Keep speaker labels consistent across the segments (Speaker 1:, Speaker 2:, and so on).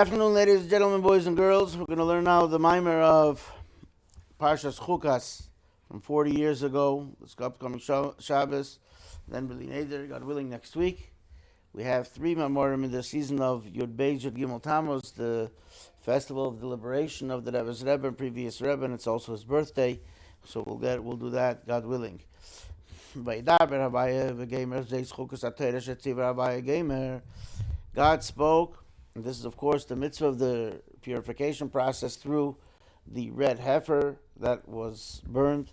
Speaker 1: Afternoon, ladies and gentlemen, boys and girls. We're going to learn now the mimer of Parshas Chukas from 40 years ago. This upcoming Shabbos, then B'li Neder, God willing, next week. We have three memorim in the season of Yud Beis Yud Gimel Tammuz, the festival of the liberation of the Rebbe's Rebbe, previous Rebbe, and it's also his birthday. So we'll do that, God willing. Vayidaber Rabbi v'Gamer Zeis Chukas Hatorah Shetziv Rabbi Gamer. God spoke. And this is, of course, the mitzvah of the purification process through the red heifer that was burned.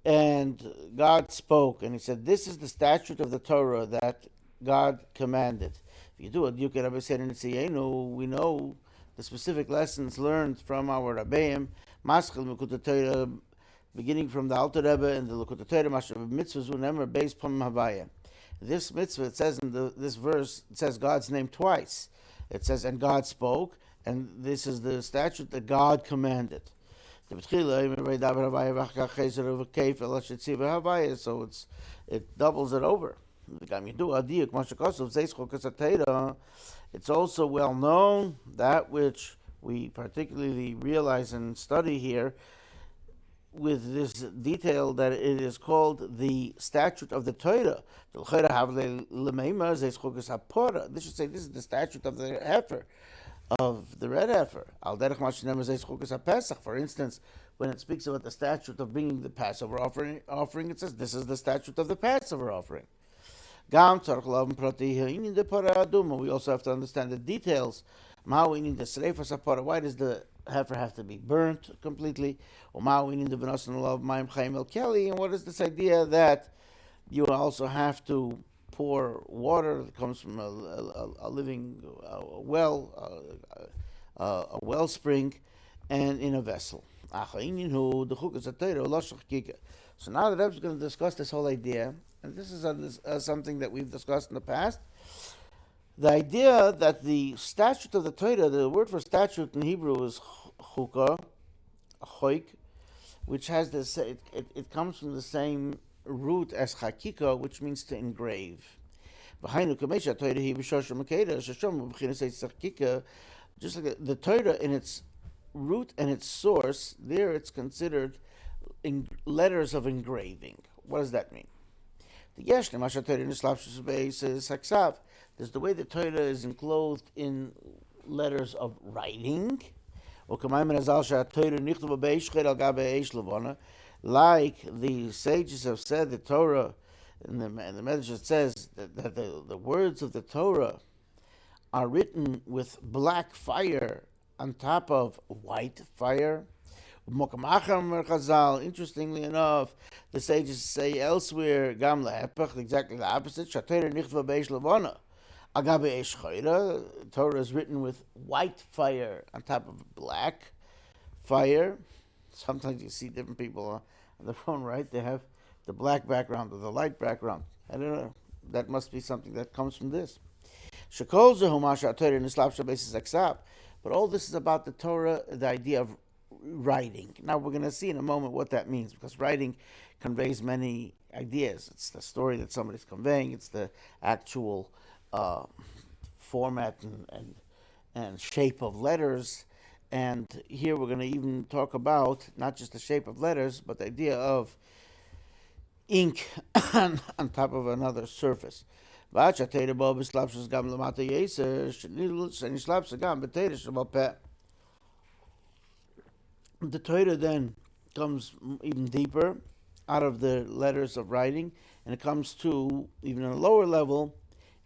Speaker 1: And God spoke, and he said, this is the statute of the Torah that God commanded. If you do it, you can Rebbe said in Tziyenu, we know the specific lessons learned from our Rabbeim, Maschil Mekut Torah, beginning from the Alter Rebbe and the Lekut Torah, Mashav mitzvahs unemer beis pam havaya. This mitzvah, it says in this verse, it says God's name twice. It says, and God spoke, and this is the statute that God commanded. So it doubles it over. It's also well known, that which we particularly realize and study here, with this detail that it is called the statute of the Torah. This should say this is the statute of the heifer, of the red heifer. For instance, when it speaks about the statute of bringing the Passover offering, it says this is the statute of the Passover offering. We also have to understand the details. Why does the heifer have to be burnt completely? And what is this idea that you also have to pour water that comes from a living wellspring and in a vessel? So now the Rebbe is going to discuss this whole idea, and this is something that we've discussed in the past. The idea that the statute of the Torah, the word for statute in Hebrew is chukah, choik, which has this, it comes from the same root as chakika, which means to engrave. Just like the Torah in its root and its source, there it's considered in letters of engraving. What does that mean? There's the way the Torah is enclosed in letters of writing. Like the sages have said, the Torah, and the Menachem says that the words of the Torah are written with black fire on top of white fire. Interestingly enough, the sages say elsewhere, exactly the opposite. Torah is written with white fire on top of black fire. Sometimes you see different people on the phone, right? They have the black background or the light background. I don't know. That must be something that comes from this. But all this is about the Torah, the idea of writing. Now we're going to see in a moment what that means, because writing conveys many ideas. It's the story that somebody's conveying. It's the actual format and shape of letters. And here we're going to even talk about not just the shape of letters, but the idea of ink on top of another surface. The Torah then comes even deeper out of the letters of writing, and it comes to even a lower level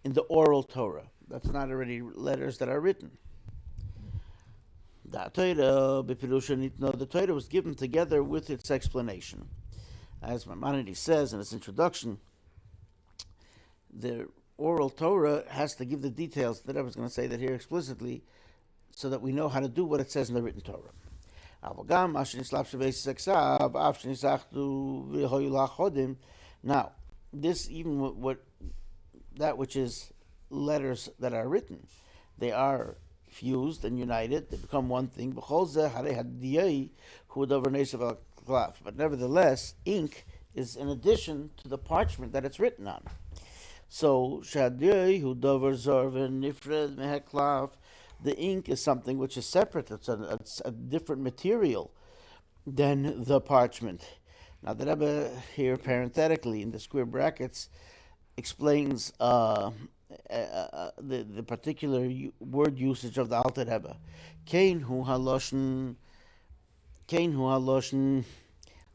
Speaker 1: in the oral Torah. That's not already letters that are written. The Torah was given together with its explanation. As Maimonides says in its introduction, the oral Torah has to give the details. That I was going to say that here explicitly, so that we know how to do what it says in the written Torah. Now, this even what that which is letters that are written, they are fused and united, they become one thing. But nevertheless, ink is in addition to the parchment that it's written on. So, the ink is something which is separate. It's a different material than the parchment. Now the Rebbe here, parenthetically, in the square brackets, explains the particular word usage of the Alter Rebbe. Kein hu haloshen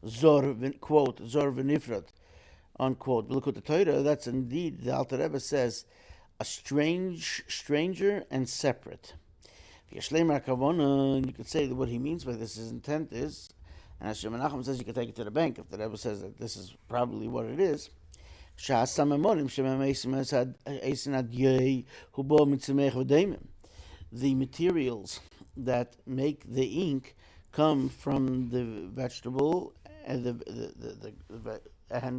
Speaker 1: zor, quote, zor v'nifrad, unquote. Look at the Torah, that's indeed, the Alter Rebbe says, a stranger and separate. You could say that what he means by this, his intent is, and as Menachem says, you can take it to the bank if the Rebbe says that this is probably what it is. The materials that make the ink come from the vegetable and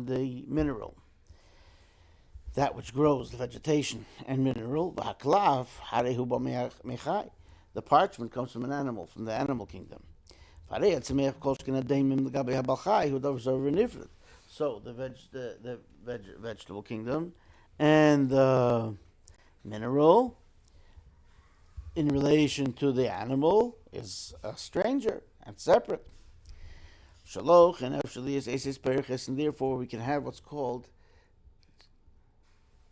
Speaker 1: the mineral. That which grows, the vegetation and mineral. The parchment comes from an animal, from the animal kingdom. So the vegetable kingdom and the mineral in relation to the animal is a stranger and separate. Shaloch and and therefore we can have what's called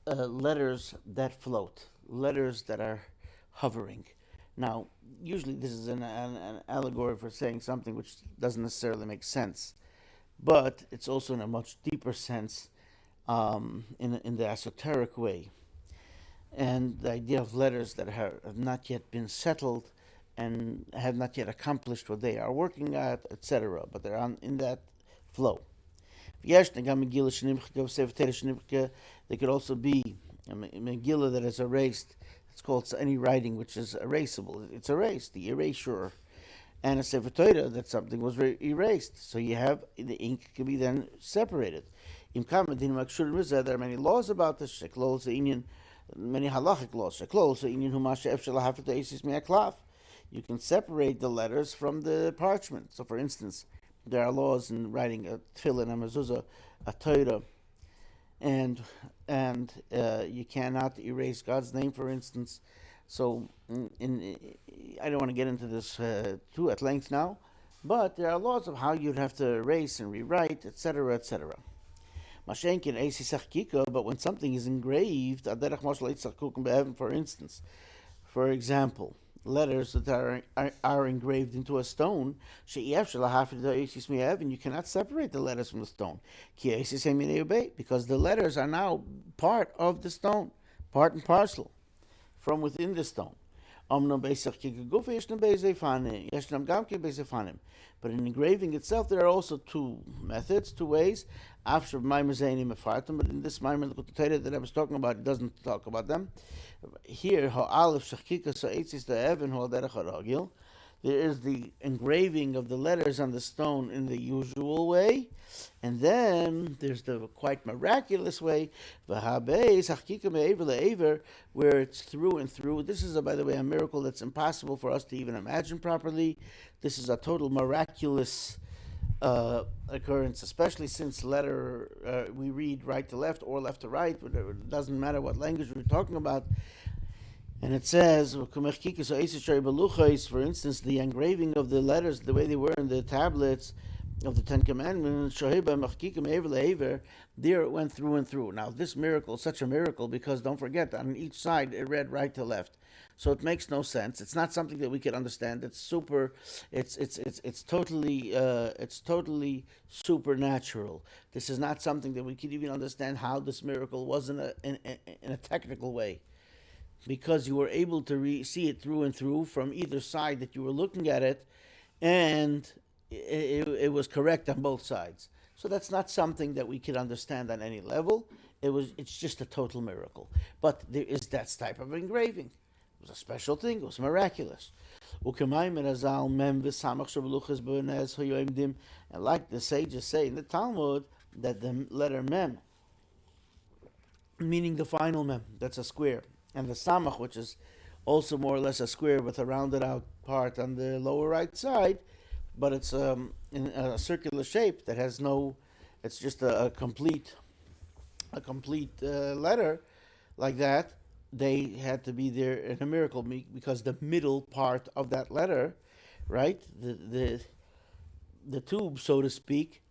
Speaker 1: letters that float, letters that are hovering. Now, usually this is an allegory for saying something which doesn't necessarily make sense, but it's also in a much deeper sense, in the esoteric way. And the idea of letters that have not yet been settled and have not yet accomplished what they are working at, etc., but they're in that flow. They could also be a Megillah that is erased. It's called any writing which is erasable. It's erased, the erasure. And a Sefer Torah that something was erased. So you have, the ink can be then separated. There are many laws about this. Many halachic laws. You can separate the letters from the parchment. So for instance, there are laws in writing a tefillin, a mezuzah, a Torah, and you cannot erase God's name, for instance. So I don't want to get into this too at length now, but there are laws of how you'd have to erase and rewrite, etc., etc. But when something is engraved, for example, letters that are engraved into a stone, and you cannot separate the letters from the stone, because the letters are now part of the stone, part and parcel from within the stone. But in engraving itself, there are also two methods, two ways. But in this Maimer that I was talking about, it doesn't talk about them. Here, there is the engraving of the letters on the stone in the usual way, and then there's the quite miraculous way, where it's through and through. This is, by the way, a miracle that's impossible for us to even imagine properly. This is a total miraculous occurrence, especially since letter we read right to left or left to right. It doesn't matter what language we're talking about. And it says, for instance, the engraving of the letters, the way they were in the tablets of the Ten Commandments, there it went through and through. Now, this miracle is such a miracle because, don't forget, on each side it read right to left. So it makes no sense. It's not something that we can understand. It's totally supernatural. This is not something that we can even understand how this miracle was in a technical way, because you were able to see it through and through from either side that you were looking at it, and it was correct on both sides. So that's not something that we could understand on any level. It's just a total miracle. But there is that type of engraving. It was a special thing. It was miraculous. And like the sages say in the Talmud, that the letter Mem, meaning the final Mem, that's a square, and the Samach, which is also more or less a square with a rounded out part on the lower right side, but it's in a circular shape that has no, it's just a complete letter like that. they had to be there in a miracle because the middle part of that letter, right, the tube, so to speak,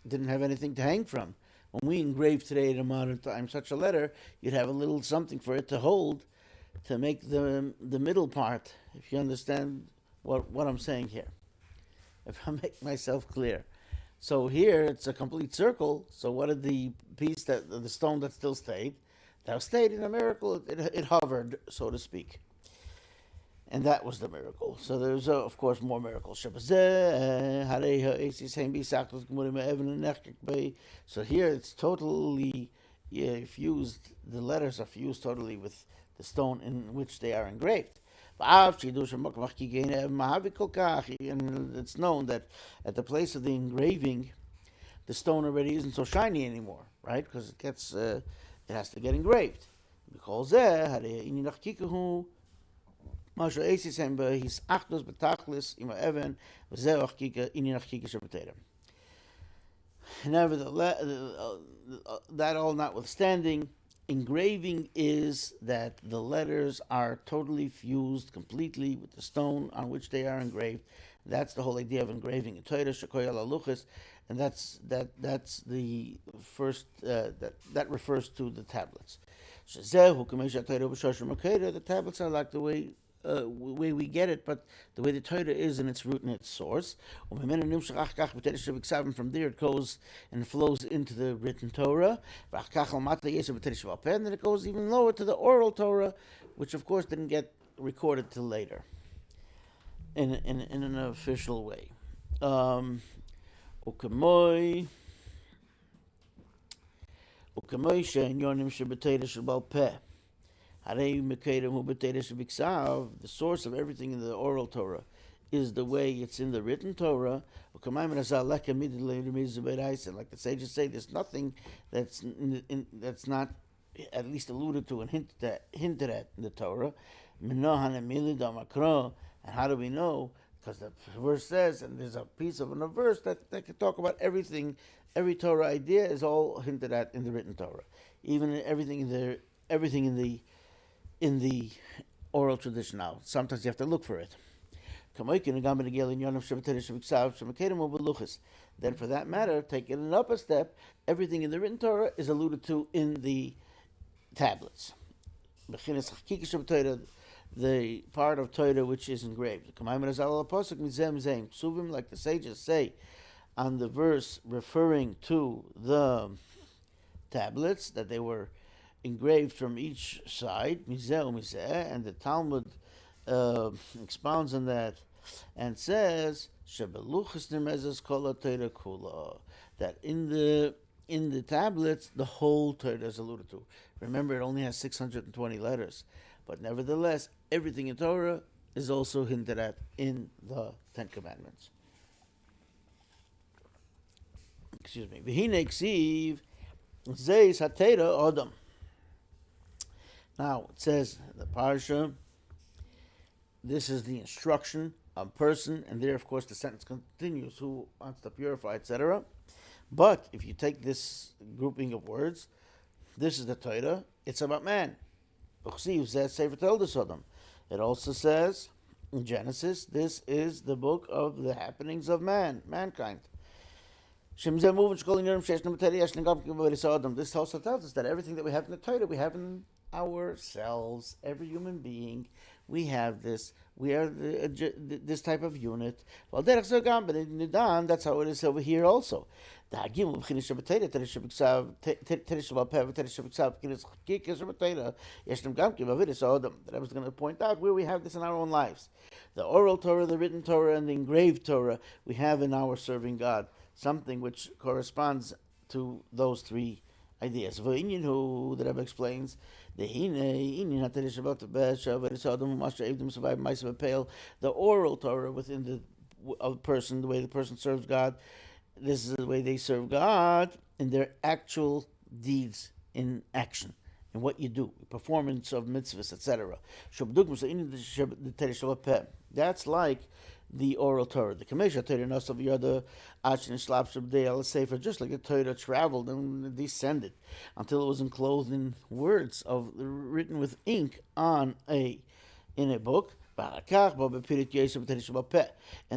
Speaker 1: didn't have anything to hang from. When we engrave today in modern time such a letter, you'd have a little something for it to hold, to make the middle part. If you understand what I'm saying here, if I make myself clear. So here it's a complete circle. So what did the stone that still stayed? That stayed in a miracle. It hovered, so to speak. And that was the miracle. So there's, of course, more miracles. So here it's totally fused. The letters are fused totally with the stone in which they are engraved. And it's known that at the place of the engraving, the stone already isn't so shiny anymore, right? Because it has to get engraved. Because nevertheless, that all notwithstanding, engraving is that the letters are totally fused completely with the stone on which they are engraved. That's the whole idea of engraving in Torah, and that's the first that refers to the tablets. The tablets are like the way we get it, but the way the Torah is in its root and its source. From there it goes and flows into the written Torah, and then it goes even lower to the oral Torah, which of course didn't get recorded till later in an official way. The source of everything in the oral Torah is the way it's in the written Torah. Like the sages say, there's nothing that's not at least alluded to and hinted at in the Torah. And how do we know? Because the verse says, and there's a piece of a verse that can talk about everything. Every Torah idea is all hinted at in the written Torah, even everything in the oral tradition. Now, sometimes you have to look for it. Then, for that matter, taking it up a step, everything in the written Torah is alluded to in the tablets. The part of Torah which is engraved. Like the sages say on the verse referring to the tablets, that they were engraved from each side, and the Talmud expounds on that and says that in the tablets the whole Torah is alluded to. Remember, it only has 620 letters, but nevertheless, everything in Torah is also hinted at in the Ten Commandments. Excuse me. V'hinei ksiv zeis hatera adam. Now, it says in the parsha, this is the instruction of a person, and there, of course, the sentence continues, who wants to purify, etc. But if you take this grouping of words, this is the Torah, it's about man. It also says in Genesis, this is the book of the happenings of mankind. This also tells us that everything that we have in the Torah, we have in ourselves. Every human being, we have this. We are this type of unit. Well, that's how it is over here also. The I was going to point out where we have this in our own lives. The oral Torah, the written Torah, and the engraved Torah we have in our serving God. Something which corresponds to those three ideas. The Rebbe explains, the oral Torah within the person, the way the person serves God, this is the way they serve God in their actual deeds, in action, in what you do, performance of mitzvahs, etc. That's like the oral Torah. The Kamesha Torah Nasav Yada Achin Shlapshab De'al Sefer, just like the Torah traveled and descended until it was enclosed in words written with ink in a book. And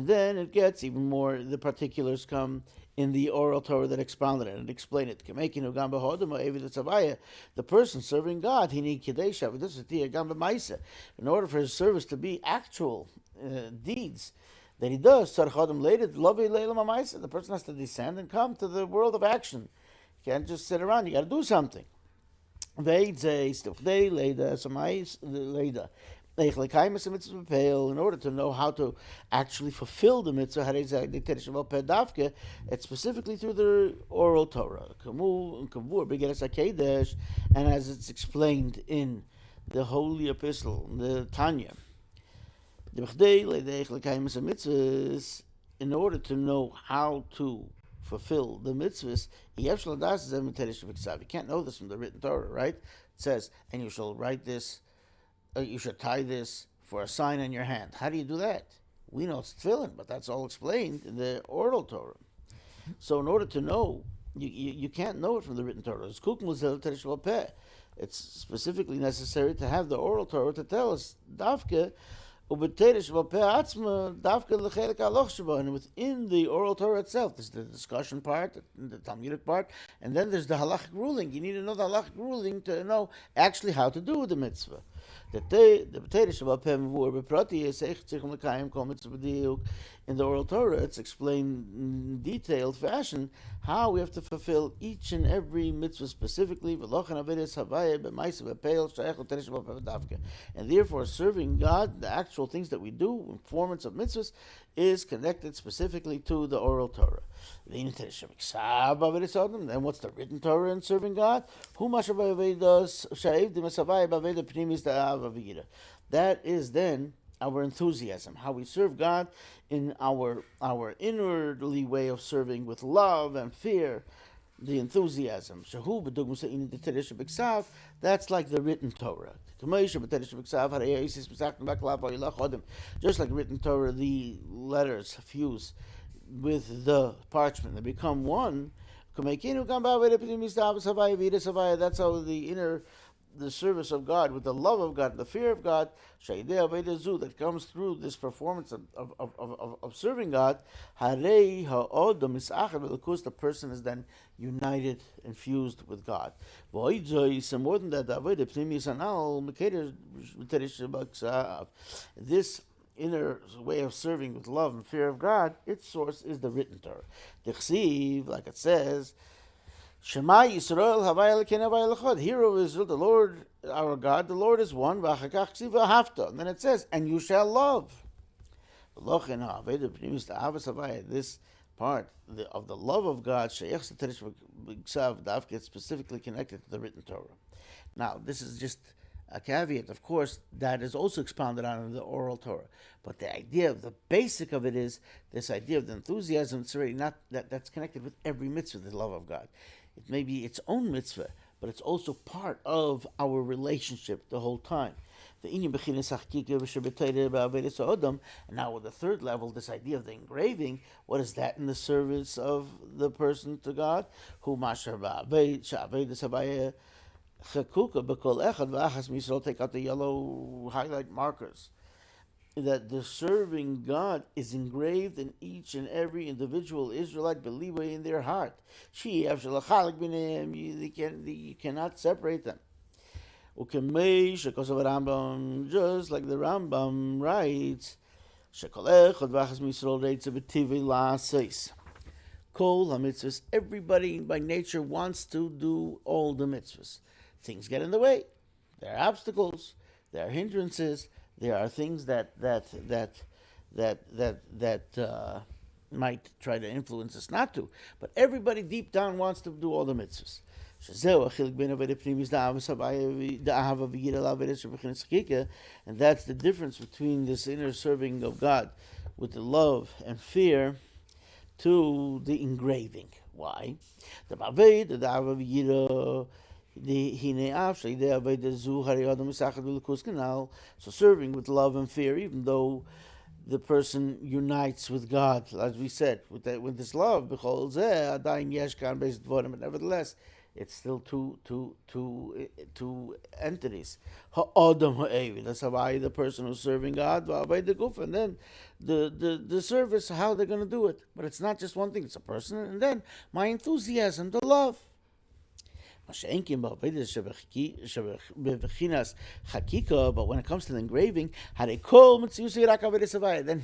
Speaker 1: then it gets even more, the particulars come in the oral Torah that expounded it and explained it. The person serving God, in order for his service to be actual deeds that he does, the person has to descend and come to the world of action. You can't just sit around, you got to do something. In order to know how to actually fulfill the mitzvah, it's specifically through the oral Torah. And as it's explained in the holy epistle, the Tanya, in order to know how to fulfill the mitzvahs, you can't know this from the written Torah, right? It says, and you shall write this, you should tie this for a sign on your hand. How do you do that? We know it's tefillin, but that's all explained in the oral Torah. So in order to know, you can't know it from the written Torah. It's specifically necessary to have the oral Torah to tell us, dafke, and within the oral Torah itself, there's the discussion part, the Talmudic part, and then there's the halachic ruling. You need to know the halachic ruling to know actually how to do the mitzvah. In the oral Torah, it's explained in detailed fashion how we have to fulfill each and every mitzvah specifically, and therefore serving God, the actual things that we do, performance of mitzvahs, is connected specifically to the oral Torah. Then what's the written Torah in serving God? That is then our enthusiasm, how we serve God in our inwardly way of serving with love and fear, the enthusiasm. That's like the written Torah. Just like written Torah, the letters fuse with the parchment, they become one. That's how the service of God, with the love of God, the fear of God, that comes through this performance of serving God, the person is then united and fused with God. More than that, this inner way of serving with love and fear of God, its source is the written Torah. Like it says, Shema Yisrael Havai Elokeinu Havai Echad. Hear, O Israel, the Lord our God, the Lord is one. And then it says, and you shall love. This part of the love of God, it's specifically connected to the written Torah. Now, this is just a caveat, of course, that is also expounded on in the oral Torah. But the idea, the basic of it is this idea of the enthusiasm. It's already not that's connected with every mitzvah, the love of God. It may be its own mitzvah, but it's also part of our relationship the whole time. And now with the third level, this idea of the engraving, what is that in the service of the person to God? Take out the yellow highlight markers. That the serving God is engraved in each and every individual Israelite believer in their heart. You cannot separate them. Just like the Rambam writes, Kol ha-mitzvahs, everybody by nature wants to do all the mitzvahs. Things get in the way. There are obstacles. There are hindrances. There are things that might try to influence us not to. But everybody deep down wants to do all the mitzvahs. And that's the difference between this inner serving of God with the love and fear to the engraving. Why? So serving with love and fear, even though the person unites with God, as we said, with this love. But nevertheless, it's still two entities. Ha'adam ha'evi. That's how the person who's serving God, the guf, and then the service, how they're going to do it. But it's not just one thing; it's a person, and then my enthusiasm, the love. But when it comes to the engraving, then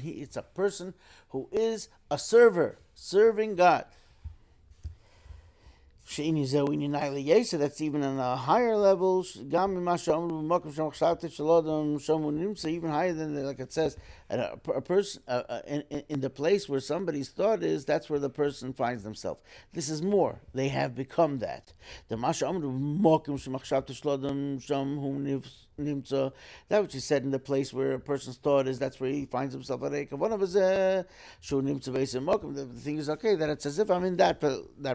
Speaker 1: it's a person who is a server, serving God. That's even on a higher level, even higher than, like it says, a person in the place where somebody's thought is, that's where the person finds themselves. This is more. They have become that. That which is said in the place where a person's thought is, that's where he finds himself. The thing is, okay, that it's as if I'm in that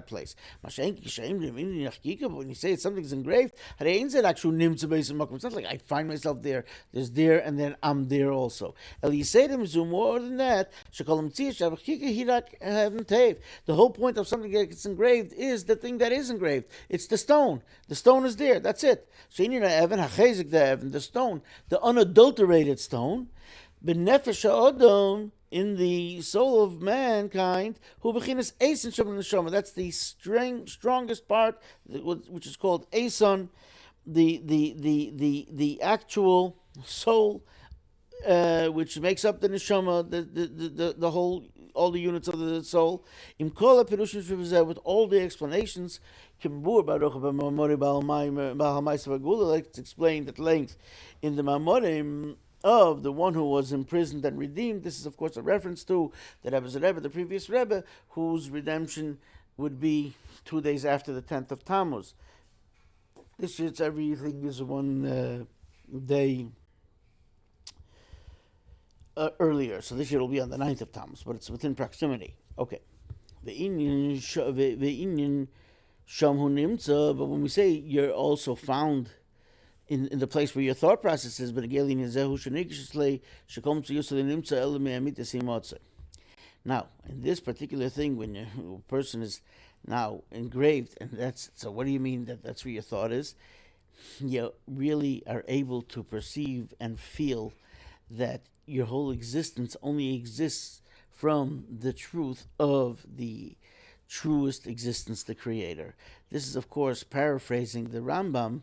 Speaker 1: place. But when you say something's engraved, it's not like I find myself there. There's there, and then I'm there also. More than that, the whole point of something that gets engraved is the thing that is engraved. It's the stone. The stone is there. That's it. The stone, the unadulterated stone, in the soul of mankind, that's the strongest part, which is called Ason, the actual soul, which makes up the neshama, the whole, all the units of the soul. With all the explanations, like it's explained at length in the Mamorim of the one who was imprisoned and redeemed. This is, of course, a reference to the Rebbe, the previous Rebbe, whose redemption would be 2 days after the 10th of Tammuz. This year, everything is one day earlier. So this year will be on the 9th of Tammuz, but it's within proximity. Okay. But when we say you're also found in the place where your thought process is, now, in this particular thing, when a person is now engraved, and that's, so what do you mean that's where your thought is? You really are able to perceive and feel that your whole existence only exists from the truth of the truest existence, the Creator. This is, of course, paraphrasing the Rambam,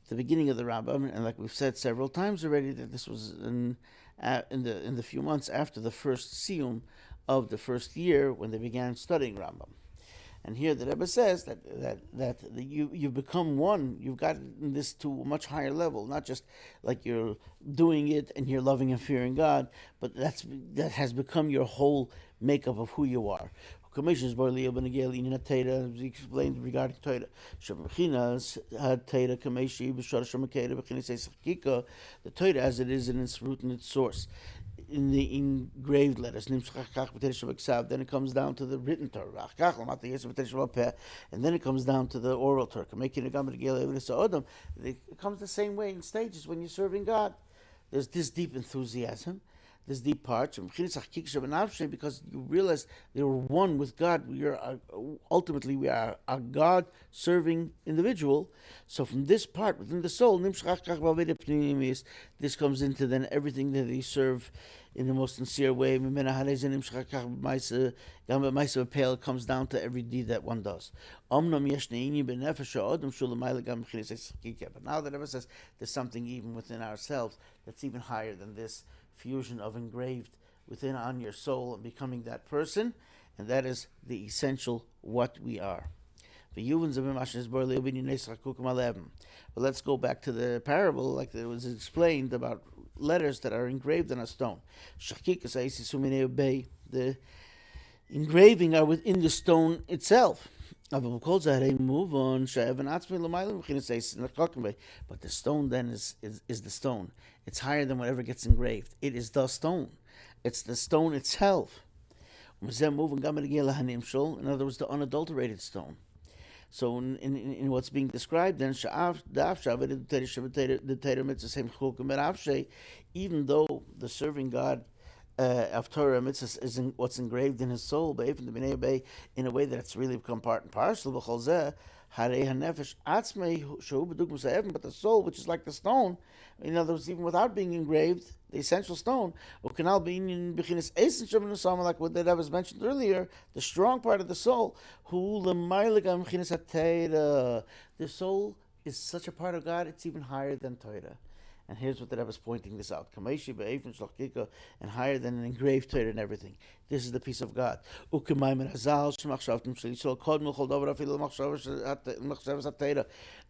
Speaker 1: the beginning of the Rambam, and like we've said several times already, that this was in the few months after the first siyum of the first year when they began studying Rambam. And here the Rebbe says that you've become one. You've gotten this to a much higher level, not just like you're doing it and you're loving and fearing God, but that has become your whole makeup of who you are. Commissions he explained regarding Torah. The Torah as it is in its root and its source, in the engraved letters. Then it comes down to the written Torah, and then it comes down to the oral Torah. It comes the same way in stages when you're serving God. There's this deep enthusiasm, this deep part, because you realize you're one with God. Ultimately we are a God-serving individual. So from this part within the soul, this comes into then everything that they serve in the most sincere way. It comes down to every deed that one does. But now that Rebbe says there's something even within ourselves that's even higher than this fusion of engraved within on your soul and becoming that person, and that is the essential what we are. But let's go back to the parable, like it was explained about letters that are engraved on a stone. The engraving are within the stone itself. But the stone then is the stone. It's higher than whatever gets engraved. It is the stone. It's the stone itself. In other words, the unadulterated stone. So in what's being described then, even though the serving God of Torah mitzvahs is what's engraved in his soul, but even the Bnei Bay in a way that it's really become part and parcel. But the soul, which is like the stone, in other words, even without being engraved, the essential stone, like what that was mentioned earlier, the strong part of the soul, the soul is such a part of God, it's even higher than Torah. And here's what the Rebbe is pointing this out. And higher than an engraved Torah and everything. This is the peace of God.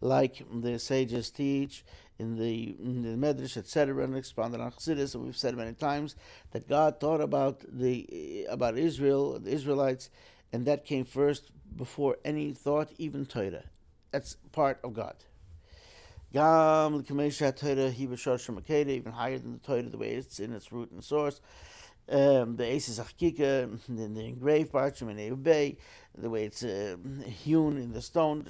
Speaker 1: Like the sages teach in the Medrash, etc., and expounded on Chassidus, and we've said many times that God thought about Israel, the Israelites, and that came first before any thought, even Torah. That's part of God. Even higher than the Torah, the way it's in its root and source. The aces achkika, the engraved parchment, the way it's hewn in the stone.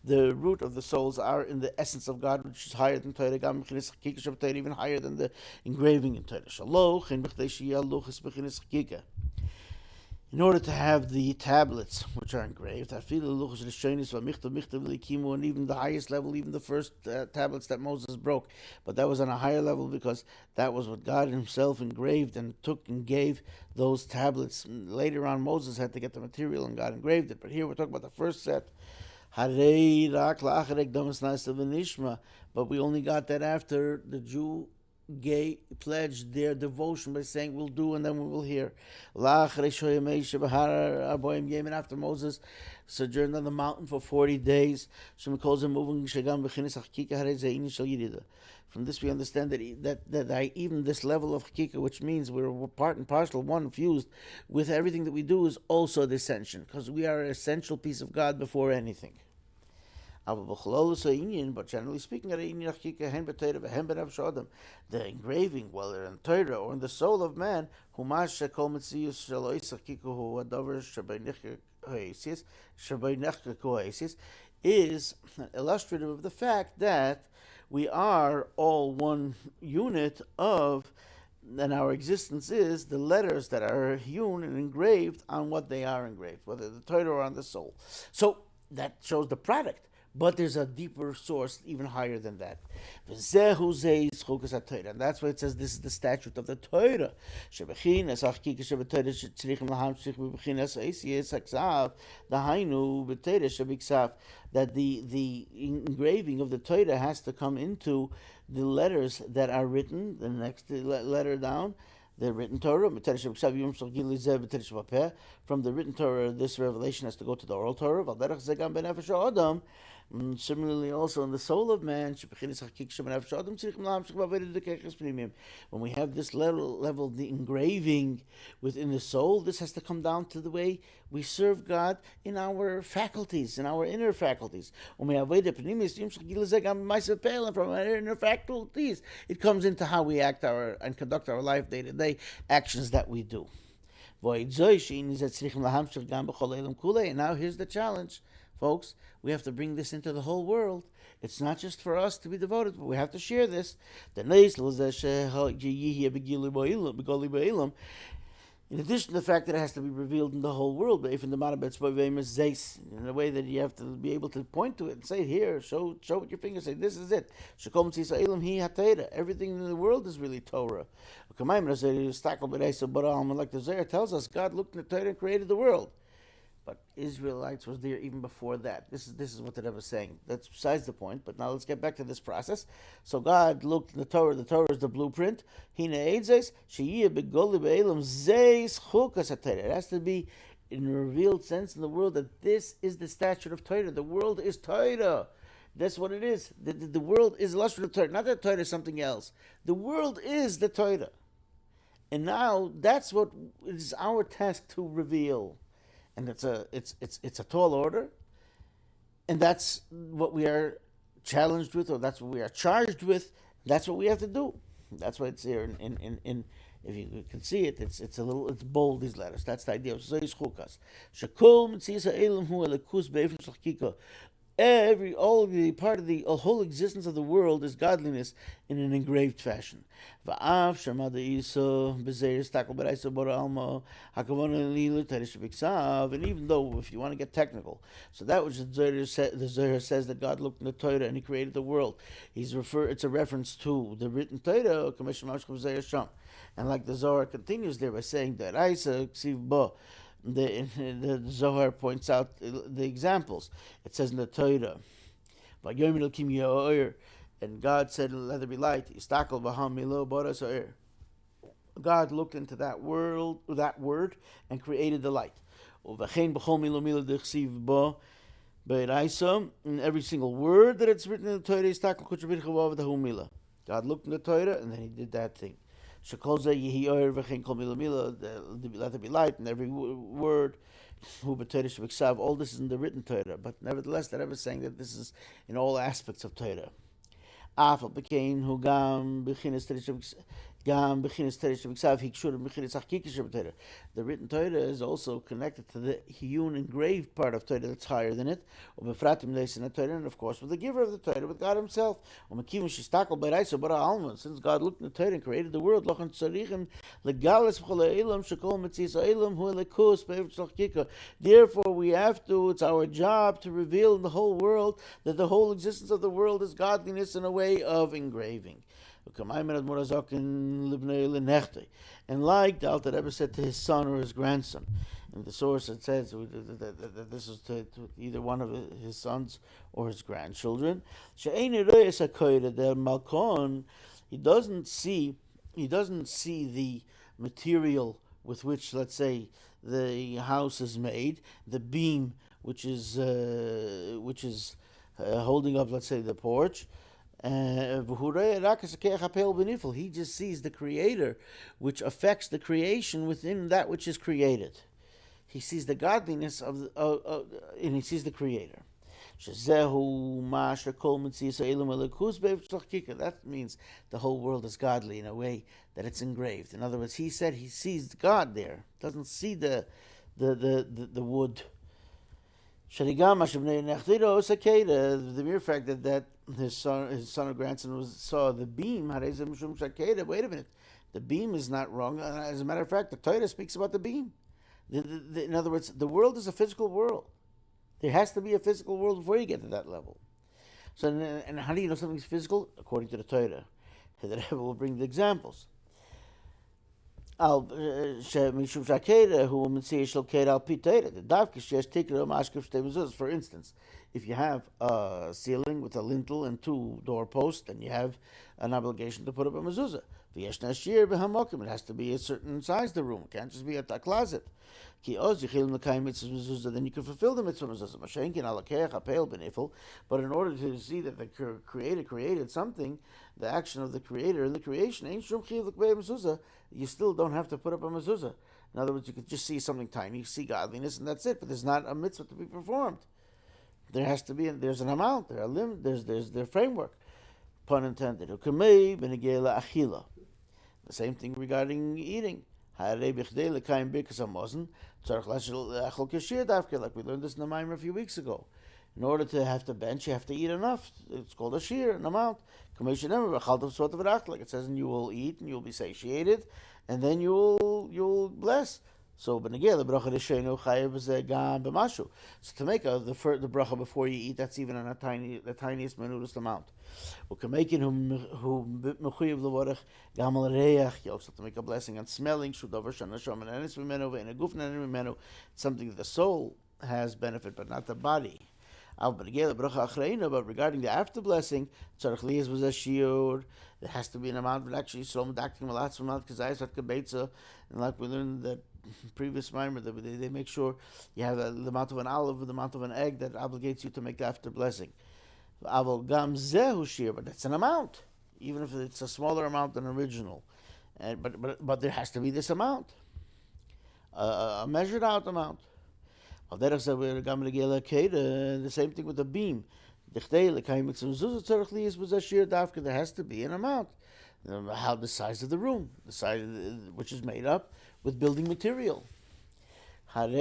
Speaker 1: The root of the souls are in the essence of God, which is higher than Torah, even higher than the engraving in Torah. In order to have the tablets which are engraved, and even the highest level, even the first tablets that Moses broke, but that was on a higher level because that was what God himself engraved and took and gave those tablets. Later on, Moses had to get the material and God engraved it, but here we're talking about the first set. But we only got that after the Jew pledged their devotion by saying we'll do and then we will hear. Even after Moses sojourned on the mountain for 40 days. From this we understand that even this level of Hakika, which means we're part and parcel, one fused with everything that we do, is also the ascension, because we are an essential piece of God before anything. But generally speaking, the engraving, whether in Torah or in the soul of man, is illustrative of the fact that we are all one unit of, and our existence is the letters that are hewn and engraved on what they are engraved, whether the Torah or on the soul. So that shows the product. But there's a deeper source, even higher than that. And that's why it says this is the statute of the Torah. That the engraving of the Torah has to come into the letters that are written, the next letter down, the written Torah. From the written Torah, this revelation has to go to the oral Torah. Similarly, also in the soul of man, when we have this level, the engraving within the soul, this has to come down to the way we serve God in our faculties, in our inner faculties. From our inner faculties, it comes into how we act and conduct our life day-to-day, actions that we do. And now here's the challenge. Folks, we have to bring this into the whole world. It's not just for us to be devoted, but we have to share this. In addition to the fact that it has to be revealed in the whole world, in a way that you have to be able to point to it and say, here, show with your finger, say, this is it. Everything in the world is really Torah. Like the Zohar tells us, God looked in the Torah and created the world. But Israelites was there even before that. This is what the Rebbe is saying. That's besides the point. But now let's get back to this process. So God looked in the Torah. The Torah is the blueprint. It has to be in a revealed sense in the world that this is the statute of Torah. The world is Torah. That's what it is. The world is illustrative Torah. Not that Torah is something else. The world is the Torah. And now that's what it is our task to reveal. And it's a tall order, and that's what we are challenged with, or that's what we are charged with. That's what we have to do. That's why it's here. In if you can see it, it's bold, these letters. That's the idea of Chukas. All the part of the whole existence of the world is godliness in an engraved fashion. And even though, if you want to get technical, so that which the Zohar says that God looked in the Torah and He created the world, it's a reference to the written Torah, and like the Zohar continues there by saying that the Zohar points out the examples. It says in the Torah, and God said, "Let there be light." God looked into that word, and created the light. In every single word that it's written in the Torah, God looked in the Torah, and then He did that thing. Let there be light in every word. All this is in the written Torah, but nevertheless, the Rebbe is saying that this is in all aspects of Torah. The written Torah is also connected to the hewn engraved part of Torah that's higher than it, and of course with the giver of the Torah, with God Himself. Since God looked in the Torah and created the world, therefore we have to, it's our job to reveal in the whole world that the whole existence of the world is godliness in a way of engraving. And like the Alter Rebbe said to his son or his grandson, in the source it says that this is to either one of his sons or his grandchildren. He doesn't see the material with which, let's say, the house is made, the beam which is holding up, let's say, the porch. He just sees the Creator, which affects the creation within that which is created. He sees the godliness and he sees the Creator. That means the whole world is godly in a way that it's engraved. In other words, he said he sees God there, doesn't see the wood. The mere fact that his son or grandson saw the beam, wait a minute, the beam is not wrong. As a matter of fact, the Torah speaks about the beam. In other words, the world is a physical world. There has to be a physical world before you get to that level. So, and how do you know something's physical? According to the Torah. The Rebbe will bring the examples. For instance, if you have a ceiling with a lintel and two doorposts, then you have an obligation to put up a mezuzah. It has to be a certain size, the room. It can't just be a closet. Then you can fulfill the mitzvah mezuzah. But in order to see that the Creator created something, the action of the Creator in the creation, you still don't have to put up a mezuzah. In other words, you could just see something tiny, see godliness, and that's it. But there's not a mitzvah to be performed. There has to be, there's an amount, there are limits, there's their framework. Pun intended. The same thing regarding eating. Like we learned this in the Maimer a few weeks ago. In order to have to bench, you have to eat enough. It's called a shear, an amount. Like it says, and you will eat and you'll be satiated, and then you'll bless. So to make the bracha before you eat, that's even on the tiniest, minutest amount. You also have to make a blessing on smelling, something that the soul has benefit, but not the body. But regarding the after blessing, there has to be an amount, but actually, and like we learned that previous mimer, they make sure you have the amount of an olive, the amount of an egg that obligates you to make the after blessing. But that's an amount, even if it's a smaller amount than original. But there has to be this amount, a measured out amount. The same thing with the beam. There has to be an amount. How the size of the room, the size which is made up with building material. Therefore,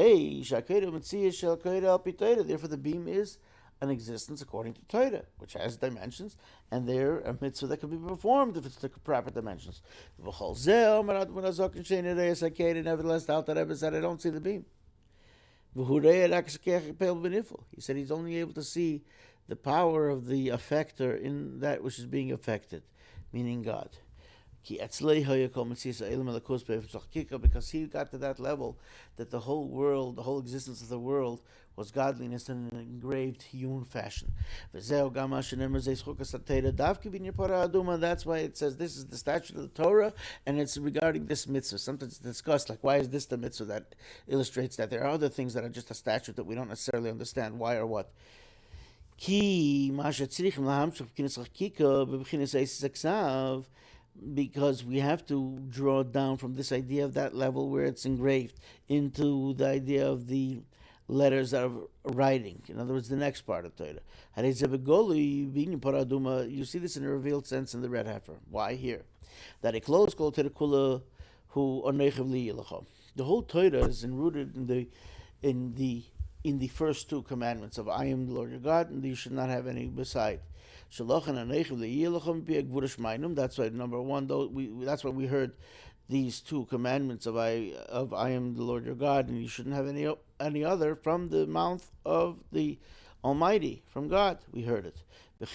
Speaker 1: the beam is an existence according to Torah, which has dimensions, and they're a mitzvah that can be performed if it's the proper dimensions. Nevertheless, the Alter Rebbe said, I don't see the beam. He said he's only able to see the power of the affector in that which is being affected, meaning God. Because he got to that level that the whole world, the whole existence of the world was godliness in an engraved human fashion. That's why it says this is the statute of the Torah, and it's regarding this mitzvah. Sometimes it's discussed, like, why is this the mitzvah that illustrates that? There are other things that are just a statute that we don't necessarily understand why or what. Because we have to draw down from this idea of that level where it's engraved into the idea of the letters that are writing. In other words, the next part of Torah. You see this in a revealed sense in the red heifer. Why here? That it close called the whole Torah is rooted in the first two commandments of I am the Lord your God, and you should not have any beside. That's why number one, that's why we heard these two commandments of I am the Lord your God, and you shouldn't have any other from the mouth of the Almighty, from God. We heard it. That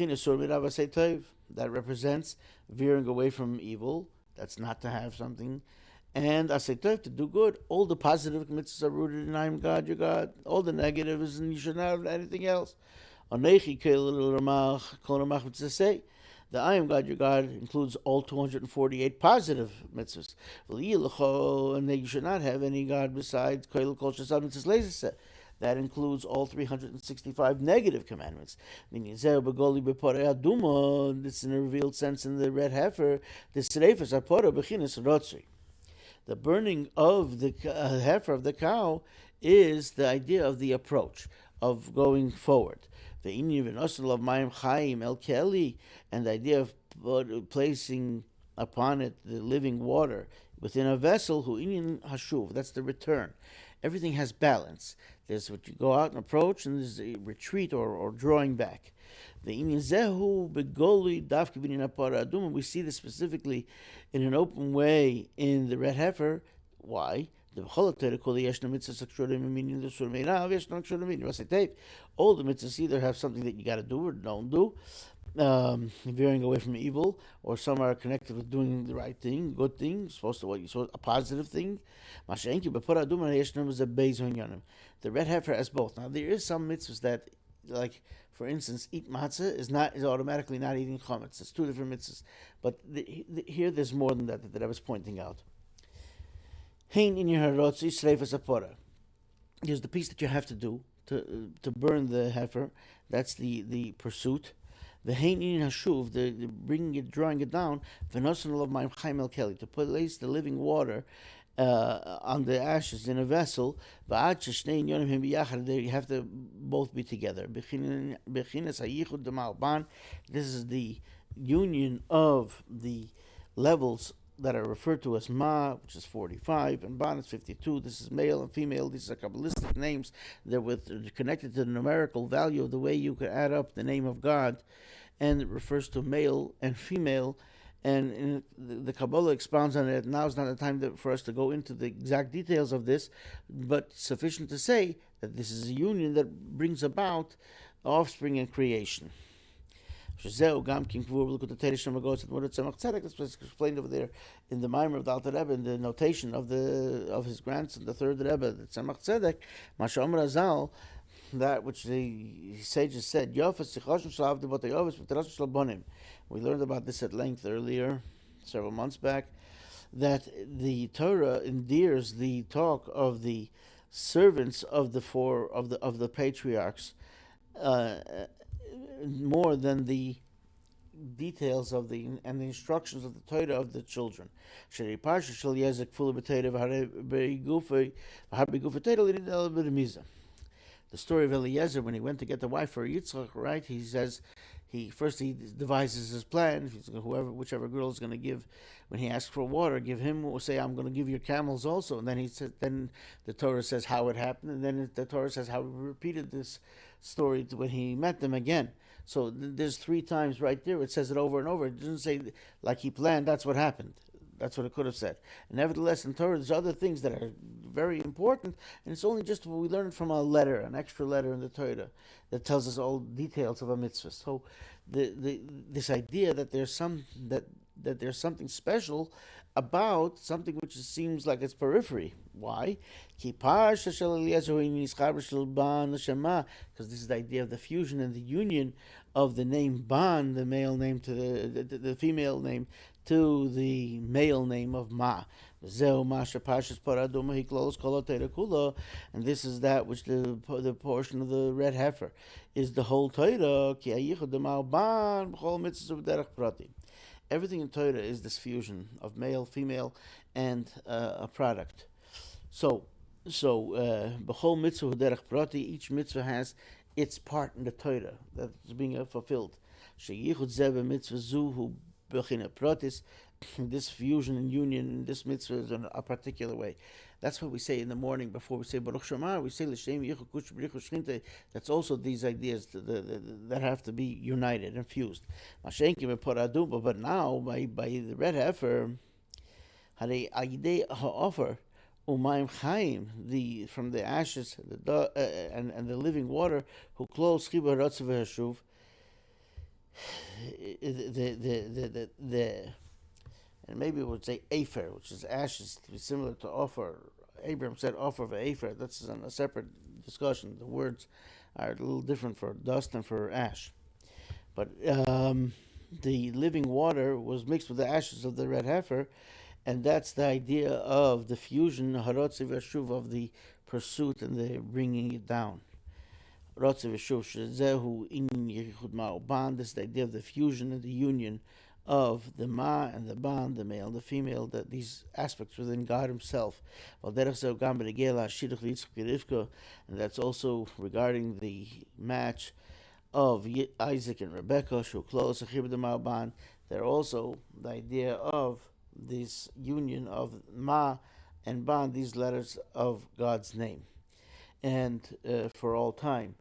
Speaker 1: represents veering away from evil. That's not to have something. And asaytev, to do good. All the positive mitzvahs are rooted in I am God, your God. All the negative is, and you shouldn't have anything else. The I am God, your God includes all 248 positive mitzvahs. And you should not have any God besides. That includes all 365 negative commandments. Meaning, it's in a revealed sense in the red heifer. The burning of the heifer, of the cow, is the idea of the approach, of going forward. The and the idea of placing upon it the living water within a vessel, that's the return. Everything has balance. There's what you go out and approach, and there's a retreat or drawing back. We see this specifically in an open way in the red heifer. Why? All the mitzvahs either have something that you got to do or don't do, veering away from evil, or some are connected with doing the right thing, good thing, a positive thing. The red heifer has both. Now there is some mitzvahs that, like for instance, eat matzah is automatically not eating chametz. It's two different mitzvahs, but here there's more than that I was pointing out. Here's the piece that you have to do to burn the heifer. That's the pursuit. The bringing it, drawing it down. To place the living water on the ashes in a vessel. You have to both be together. This is the union of the levels that are referred to as Ma, which is 45, and Ban is 52. This is male and female. These are Kabbalistic names. They're connected to the numerical value of the way you can add up the name of God, and it refers to male and female. And the Kabbalah expounds on it. Now is not the time for us to go into the exact details of this, but sufficient to say that this is a union that brings about offspring and creation. That's what's explained over there in the Maimer of the Alter Rebbe, in the notation of his grandson, the third Rebbe, the Tzemach Tzedek, Masha Omer Azal, that which the sages said. We learned about this at length earlier, several months back, that the Torah endears the talk of the servants of the patriarchs more than the details of the instructions of the Torah of the children. The story of Eliezer, when he went to get the wife for Yitzchak, right? He says he devises his plan. Whichever girl is going to give, when he asks for water, give him, or say, I'm going to give your camels also. And then then the Torah says how it happened, and then the Torah says how he repeated this story when he met them again. So there's 3 times right there. It says it over and over. It doesn't say like he planned. That's what happened. That's what it could have said. And nevertheless, in Torah, there's other things that are very important, and it's only just we learn from a letter, an extra letter in the Torah that tells us all details of a mitzvah. So this idea that there's there's something special about something which seems like it's periphery. Why? Because this is the idea of the fusion and the union of the name Ban, the male name to the female name, to the male name of Ma. And this is that which the portion of the red heifer is the whole Torah. Everything in Torah is this fusion of male, female, and a product. So, b'chol mitzvah derech prati, each mitzvah has its part in the Torah that's being fulfilled. Sheyichud zeh mitzvah zu b'china pratis. This fusion and union in this mitzvah is in a particular way. That's what we say in the morning before we say Baruch Shema. We say L'Shem Yichud Kush B'Richu Shchinte. That's also these ideas that have to be united and fused. Mashenkim Eporadum, but now by the red heifer, Harei Ayidei Ha'ofer Umayim Chaim, from the ashes and the living water, who clothes Chiba Ratzav Hashuv. And maybe it would say Heifer, which is ashes, to be similar to offer. Abraham said offer of Heifer. That's a separate discussion. The words are a little different for dust and for ash. But the living water was mixed with the ashes of the red heifer, and that's the idea of the fusion, harotzi v'shuv, of the pursuit and the bringing it down. Rotzi v'shuv shezehu inyan yichud ma'oban. This is the idea of the fusion and the union of the ma and the ban, the male and the female, that these aspects within God Himself. And that's also regarding the match of Isaac and Rebecca. They're also the idea of this union of ma and ban, these letters of God's name, and for all time.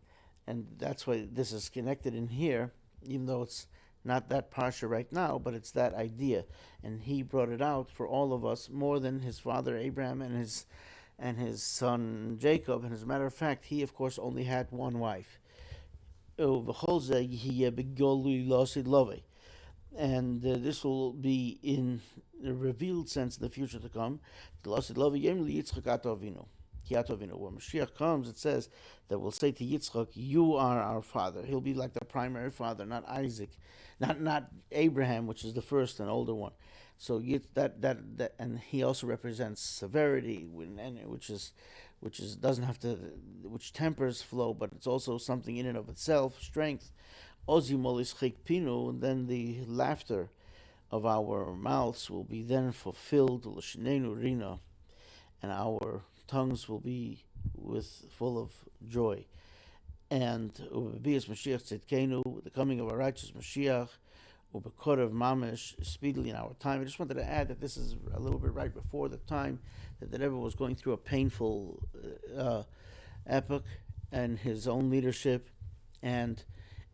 Speaker 1: And that's why this is connected in here, even though it's not that parsha right now, but it's that idea, and he brought it out for all of us more than his father Abraham and his son Jacob. And as a matter of fact, he of course only had one wife. And this will be in a revealed sense in the future to come. When Mashiach comes, it says that we'll say to Yitzchak, "You are our father." He'll be like the primary father, not Isaac, not Abraham, which is the first and older one. So that, and he also represents severity, which tempers flow, but it's also something in and of itself, strength. And then the laughter of our mouths will be then fulfilled, and our tongues will be full of joy. And the coming of a righteous Mashiach, of Mamish, speedily in our time. I just wanted to add that this is a little bit right before the time that the Rebbe was going through a painful epoch and his own leadership, and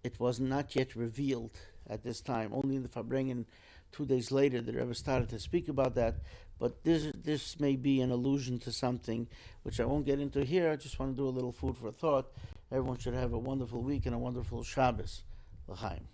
Speaker 1: it was not yet revealed at this time. Only in the Farbrengen 2 days later, the Rebbe started to speak about that. But this may be an allusion to something which I won't get into here. I just want to do a little food for thought. Everyone should have a wonderful week and a wonderful Shabbos. L'chaim.